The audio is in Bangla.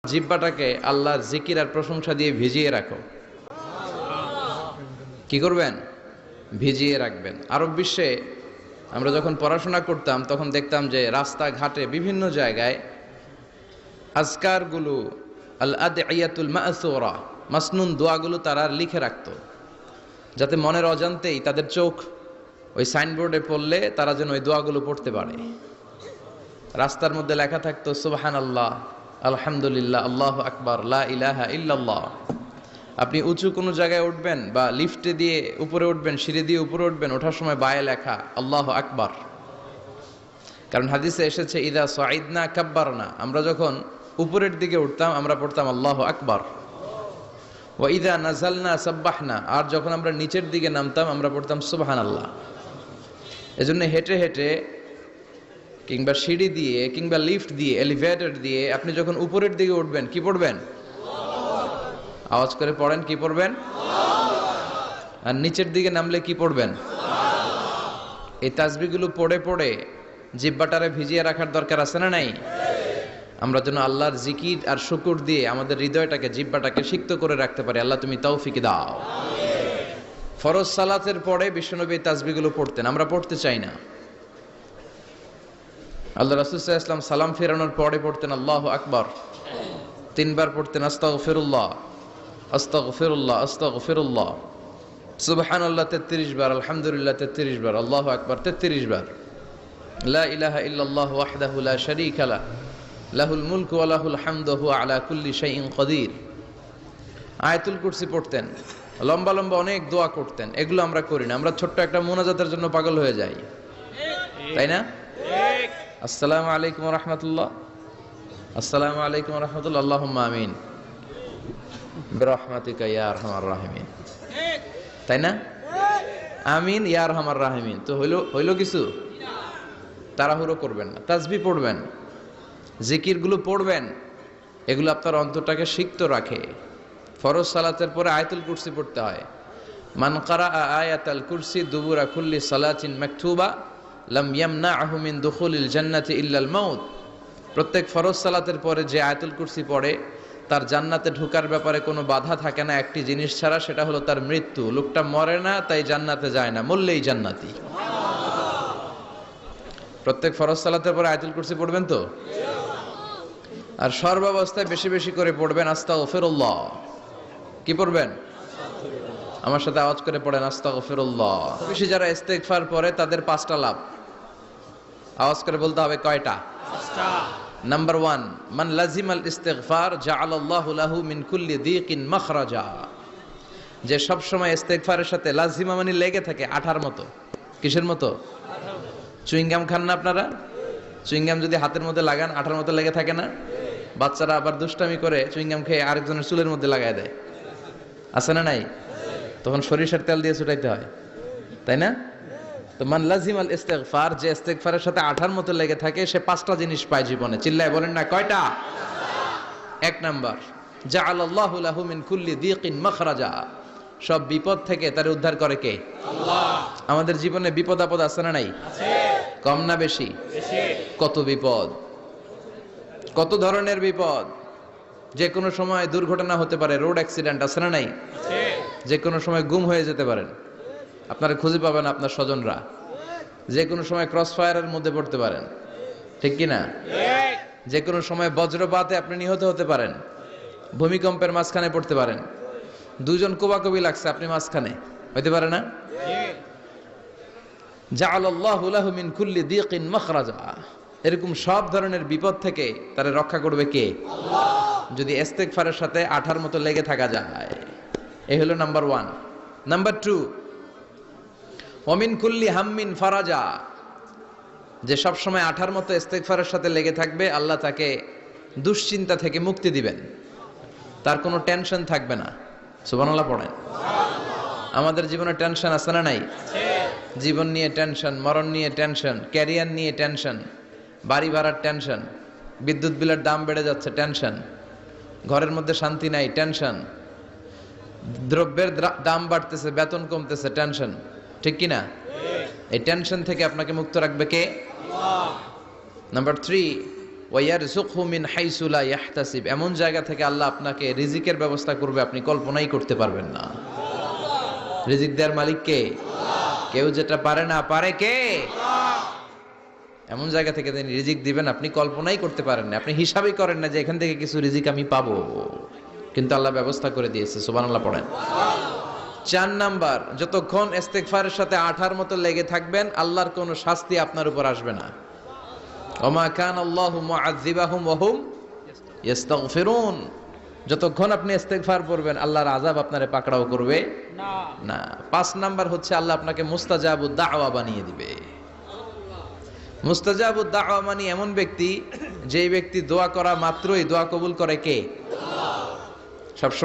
জিহ্বাটাকে আল্লাহর জিকির আর প্রশংসা দিয়ে ভিজিয়ে রাখো। কি করবেন? ভিজিয়ে রাখবেন। আরব বিশ্বে আমরা যখন পড়াশোনা করতাম তখন দেখতাম যে রাস্তাঘাটে বিভিন্ন জায়গায় আজকারগুলো, আল আদইয়াতুল মাসুরা, মাসনুন দোয়াগুলো তারা লিখে রাখতো, যাতে মনের অজান্তেই তাদের চোখ ওই সাইনবোর্ডে পড়লে তারা যেন ওই দোয়াগুলো পড়তে পারে। রাস্তার মধ্যে লেখা থাকতো সুবহানাল্লাহ, আলহামদুলিল্লাহ, আল্লাহু আকবার, লা ইলাহা ইল্লাল্লাহ। আপনি উঁচু কোনো জায়গায় উঠবেন বা লিফটে দিয়ে উপরে উঠবেন, সিঁড়ি দিয়ে উপরে উঠবেন, ওঠার সময় বায়ে লেখা আল্লাহু আকবার। কারণ হাদিসে এসেছে ইদা সাইদনা কাব্বারনা, আমরা যখন উপরের দিকে উঠতাম আমরা পড়তাম আল্লাহু আকবার। ওয়া ইদা নাযালনা সাব্বাহনা, আর যখন আমরা নিচের দিকে নামতাম আমরা পড়তাম সুবহানাল্লাহ। এজন্য হেঁটে হেঁটে কিংবা সিঁড়ি দিয়ে কিংবা লিফট দিয়ে, এলিভেটর দিয়ে আপনি যখন উপরের দিকে উঠবেন কি পড়বেন? আওয়াজ করে পড়েন, কি পড়বেন? আর নিচের দিকে নামলে কি পড়বেন? এই তাসবিহগুলো পড়ে পড়ে জিহ্বাটারে ভিজিয়ে রাখার দরকার আছে না নাই? আমরা যেন আল্লাহর জিকির আর শুকর দিয়ে আমাদের হৃদয়টাকে, জিহ্বাটাকে সিক্ত করে রাখতে পারি। আল্লাহ তুমি তৌফিক দাও। ফরজ সালাতের পরে বিশ্বনবী তাসবিহগুলো পড়তেন, আমরা পড়তে চাই না। আল্লাহ রাসূল সাল্লাল্লাহু আলাইহি ওয়াসাল্লাম সালাম ফেরানোর পরে পড়তেন আল্লাহু আকবার, 3 বার পড়তেন আস্তাগফিরুল্লাহ, আস্তাগফিরুল্লাহ, আস্তাগফিরুল্লাহ, সুবহানাল্লাহ 33 বার, আলহামদুলিল্লাহ 33 বার, আল্লাহু আকবার 33 বার, লা ইলাহা ইল্লাল্লাহ ওয়াহদাহু লা শারীকা লাহু, লাহুল মুলকু ওয়া লাহুল হামদু ওয়া হুয়া আলা কুল্লি শাইইন কাদির। আয়াতুল কুরসি পড়তেন, লম্বা লম্বা অনেক দোয়া করতেন। এগুলো আমরা করি না, আমরা ছোট্ট একটা মুনাজাতের জন্য পাগল হয়ে যাই, তাই না? আসসালামু আলাইকুম ওয়া রাহমাতুল্লাহ, আসসালামু আলাইকুম ওয়া রাহমাতুল্লাহ, আল্লাহুম্মা আমিন বিরহমাতিকা ইয়া আরহামার রাহিমিন, তাই না? আমিন ইয়া আরহামার রাহিমিন। তো হইলো কিছু? তাড়াহুড়ো করবেন না, তাসবিহ পড়বেন, জিকিরগুলো পড়বেন, এগুলো আপনার অন্তরটাকে সিক্ত রাখে। ফরজ সালাতের পরে আয়াতুল কুরসি পড়তে হয়। মান কারাআ আয়াতাল কুরসি দুবুরা কুল্লি সালাতিন মাকতুবা লাম ইয়ামনাহু মিন দুখুলিল জান্নাতি ইল্লাল মাউত। প্রত্যেক ফরজ সালাতের পরে যে আয়াতুল কুরসি পড়ে তার জান্নাতে ঢোকার ব্যাপারে কোনো বাধা থাকে না একটি জিনিস ছাড়া, সেটা হলো তার মৃত্যু। লোকটা মরে না তাই জান্নাতে যায় না, মরলেই জান্নাতি। প্রত্যেক ফরজ সালাতের পরে আয়াতুল কুরসি পড়বেন তো? আর সর্বাবস্থায় বেশি বেশি করে পড়বেন আস্তাগফিরুল্লাহ। কি পড়বেন? আমার সাথে আওয়াজ করে পড়েন আস্তাগফিরুল্লাহ। বেশি যারা ইস্তেগফার পড়ে তাদের 5টা লাভ। আওয়াজ করে বলতে হবে কয়টা? 5টা। নাম্বার 1, মান লাজিমাল ইস্তিগফার জাআলাল্লাহু লাহু মিন কুল্লি দীকিন মাখরাজা। যে সব সময় ইস্তেগফারের সাথে লাজিমা মানে লেগে থাকে, আঠার মতো। কিসের মতো? চুইংগাম খান না আপনারা? চুইংগাম যদি হাতের মধ্যে লাগান আঠার মতো লেগে থাকে না? বাচ্চারা আবার দুষ্টামি করে চুইংগাম খেয়ে আরেকজনের চুলের মধ্যে লাগায় দেয়, আছে না নাই? তখন সরিষার তেল দিয়ে ছুটাইতে হয়, তাই না? তো মান লাজিমাল ইস্তিগফার, যে ইস্তিগফারের সাথে আঠার মতো লেগে থাকে, সে 5টা জিনিস পায় জীবনে। চিল্লায় বলেন না কয়টা? 1 নাম্বার, জাআলাল্লাহু লাহু মিন কুল্লি দীকিন মাখরাজা। সব বিপদ থেকে তার উদ্ধার করে কে? আল্লাহ। আমাদের জীবনে বিপদ আপদ আছে না নাই? আছে। কম না বেশি? বেশি। কত বিপদ, কত ধরনের বিপদ। যে কোনো সময় দুর্ঘটনা হতে পারে, রোড অ্যাক্সিডেন্ট, আছে না নাই? আছে। যে কোনো সময় গুম হয়ে যেতে পারেন, আপনারা খুঁজে পাবেন আপনার স্বজনরা। যে কোনো সময় ক্রস ফায়ারের মধ্যে পড়তে পারেন, ঠিক কি না? যে কোনো সময় বজ্রপাতে আপনি নিহত হতে পারেন, ভূমিকম্পের মাঝখানে পড়তে পারেন, 2 জন কোবাকবি লাগছে, আপনি মাঝখানে, হইতে পারে না? জাআলাল্লাহু লাহু মিন কুল্লি দীকিন মাখরাজা। এরকম সব ধরনের বিপদ থেকে তারে রক্ষা করবে কে? আল্লাহ। যদি ইস্তিগফারের সাথে আঠার মতো লেগে থাকা যায়। এই হলো নাম্বার 1। নাম্বার 2, ওয়া মিন কুল্লি হাম্মিন ফারাজা। যে সব সময় আঠার মতো ইস্তিগফারের সাথে লেগে থাকবে, আল্লাহ তাকে দুশ্চিন্তা থেকে মুক্তি দিবেন, তার কোনো টেনশন থাকবে না। সুবহানাল্লাহ পড়েন। আমাদের জীবনে টেনশন আছে না নাই? আছে। জীবন নিয়ে টেনশন, মরণ নিয়ে টেনশন, ক্যারিয়ার নিয়ে টেনশন, বাড়ি ভাড়ার টেনশন, বিদ্যুৎ বিলের দাম বেড়ে যাচ্ছে, টেনশন, ঘরের মধ্যে শান্তি নাই, টেনশন, দ্রব্যের দাম বাড়তেছে, বেতন কমতেছে, টেনশন, ঠিক কি না? এই টেনশন থেকে আপনাকে মুক্ত রাখবে কে? আল্লাহ। নাম্বার 3, ওয়ায়ারযুকহু মিন হাইসু লা ইয়াহতাসিব, এমন জায়গা থেকে আল্লাহ আপনাকে রিজিকের ব্যবস্থা করবে আপনি কল্পনাই করতে পারবেন না। রিজিক দেওয়ার মালিক কে? কেউ যেটা পারে না, পারে কে? এমন জায়গা থেকে তিনি রিজিক দিবেন আপনি কল্পনাই করতে পারেন না, আপনি হিসাবই করেন না যে এখান থেকে কিছু রিজিক আমি পাবো, কিন্তু আল্লাহ ব্যবস্থা করে দিয়েছে। সুবহানাল্লাহ পড়েন। 4 নাম্বার, যতক্ষণ ইস্তেগফারের সাথে আঠার মতো লেগে থাকবেন আল্লাহর কোনো শাস্তি আপনার উপর আসবে না। ওমা কানাল্লাহু মুআযযিবাহুম ওয়া হুম ইস্তাগফিরুন, যতক্ষণ আপনি ইস্তেগফার পড়বেন আল্লাহর আযাব আপনারে পাকড়াও করবে না। 5 নাম্বার হচ্ছে আল্লাহ আপনাকে মুস্তাজাবুদ দাওয়া বানিয়ে দিবে। মুস্তাজাবুদ দাওয়া মানে এমন ব্যক্তি, যেই ব্যক্তি দোয়া করা মাত্রই দোয়া কবুল করে কে?